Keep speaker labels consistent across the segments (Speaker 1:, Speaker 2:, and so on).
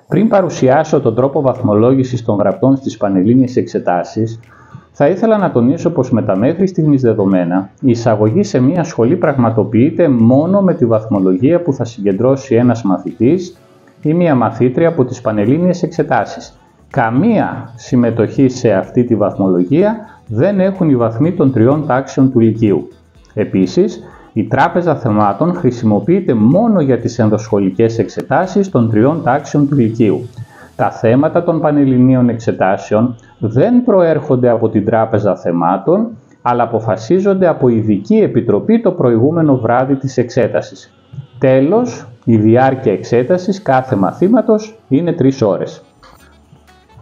Speaker 1: Πριν παρουσιάσω τον τρόπο βαθμολόγησης των γραπτών στις πανελλήνιες εξετάσεις, θα ήθελα να τονίσω πως με τα μέχρι στιγμής δεδομένα, η εισαγωγή σε μία σχολή πραγματοποιείται μόνο με τη βαθμολογία που θα συγκεντρώσει ένας μαθητής ή μία μαθήτρια από τις πανελλήνιες εξετάσεις. Καμία συμμετοχή σε αυτή τη βαθμολογία δεν έχουν οι βαθμοί των 3 τάξεων του Λυκείου. Επίσης, η Τράπεζα Θεμάτων χρησιμοποιείται μόνο για τις ενδοσχολικές εξετάσεις των 3 τάξεων του Λυκείου. Τα θέματα των πανελληνίων εξετάσεων δεν προέρχονται από την Τράπεζα Θεμάτων, αλλά αποφασίζονται από ειδική επιτροπή το προηγούμενο βράδυ της εξέτασης. Τέλος, η διάρκεια εξέτασης κάθε μαθήματος είναι 3 ώρες.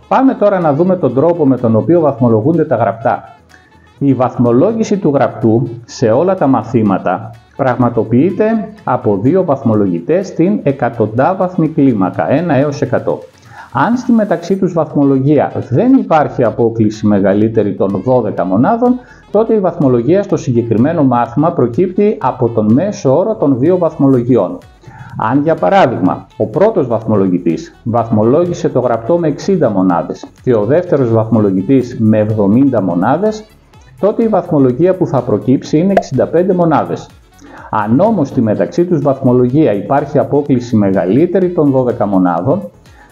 Speaker 1: Πάμε τώρα να δούμε τον τρόπο με τον οποίο βαθμολογούνται τα γραπτά. Η βαθμολόγηση του γραπτού σε όλα τα μαθήματα πραγματοποιείται από 2 βαθμολογητές στην εκατοντάβαθμη κλίμακα, 1 έως 100. Αν στη μεταξύ τους βαθμολογία δεν υπάρχει απόκλιση μεγαλύτερη των 12 μονάδων, τότε η βαθμολογία στο συγκεκριμένο μάθημα προκύπτει από τον μέσο όρο των 2 βαθμολογιών. Αν για παράδειγμα ο πρώτος βαθμολογητής βαθμολόγησε το γραπτό με 60 μονάδες και ο δεύτερος βαθμολογητής με 70 μονάδες, τότε η βαθμολογία που θα προκύψει είναι 65 μονάδες. Αν όμως στη μεταξύ τους βαθμολογία υπάρχει απόκλιση μεγαλύτερη των 12 μονάδων,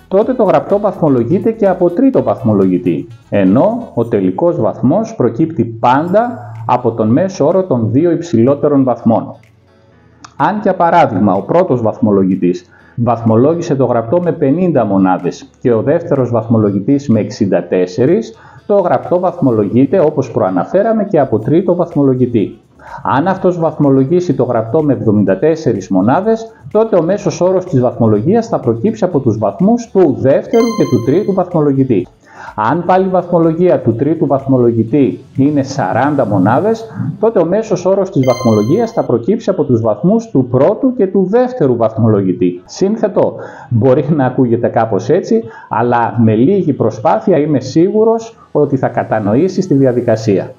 Speaker 1: τότε το γραπτό βαθμολογείται και από τρίτο βαθμολογητή, ενώ ο τελικός βαθμός προκύπτει πάντα από τον μέσο όρο των 2 υψηλότερων βαθμών. Αν για παράδειγμα ο πρώτος βαθμολογητής βαθμολόγησε το γραπτό με 50 μονάδες και ο δεύτερος βαθμολογητής με 64, το γραπτό βαθμολογείται όπως προαναφέραμε και από τρίτο βαθμολογητή. Αν αυτός βαθμολογήσει το γραπτό με 74 μονάδες, τότε ο μέσος όρος της βαθμολογίας θα προκύψει από τους βαθμούς του δεύτερου και του τρίτου βαθμολογητή. Αν πάλι η βαθμολογία του τρίτου βαθμολογητή είναι 40 μονάδες, τότε ο μέσος όρος της βαθμολογίας θα προκύψει από τους βαθμούς του πρώτου και του δεύτερου βαθμολογητή. Σύνθετο, μπορεί να ακούγεται κάπως έτσι, αλλά με λίγη προσπάθεια είμαι σίγουρος ότι θα κατανοήσεις τη διαδικασία.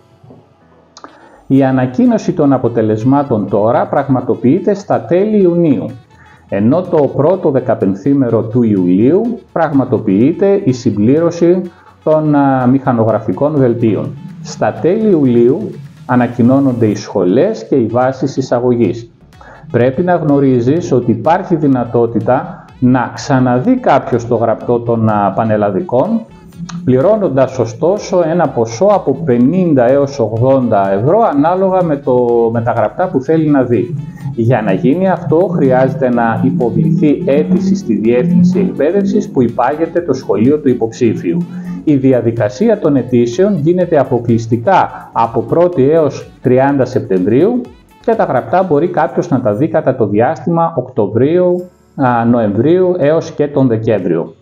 Speaker 1: Η ανακοίνωση των αποτελεσμάτων τώρα πραγματοποιείται στα τέλη Ιουνίου, ενώ το πρώτο 15ήμερο του Ιουλίου πραγματοποιείται η συμπλήρωση των μηχανογραφικών δελτίων. Στα τέλη Ιουλίου ανακοινώνονται οι σχολές και οι βάσεις εισαγωγής. Πρέπει να γνωρίζεις ότι υπάρχει δυνατότητα να ξαναδεί κάποιος το γραπτό των πανελλαδικών, πληρώνοντας ωστόσο ένα ποσό από 50 έως 80 ευρώ ανάλογα με τα γραπτά που θέλει να δει. Για να γίνει αυτό χρειάζεται να υποβληθεί αίτηση στη Διεύθυνση Εκπαίδευσης που υπάγεται το σχολείο του υποψήφιου. Η διαδικασία των αιτήσεων γίνεται αποκλειστικά από 1η έως 30 Σεπτεμβρίου και τα γραπτά μπορεί κάποιος να τα δει κατά το διάστημα Οκτωβρίου, Νοεμβρίου έως και τον Δεκέμβριο.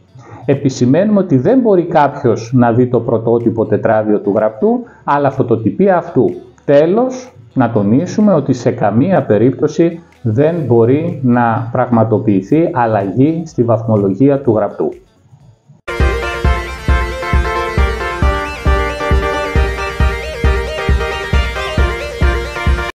Speaker 1: Επισημαίνουμε ότι δεν μπορεί κάποιος να δει το πρωτότυπο τετράδιο του γραπτού, αλλά φωτοτυπία αυτού. Τέλος, να τονίσουμε ότι σε καμία περίπτωση δεν μπορεί να πραγματοποιηθεί αλλαγή στη βαθμολογία του γραπτού.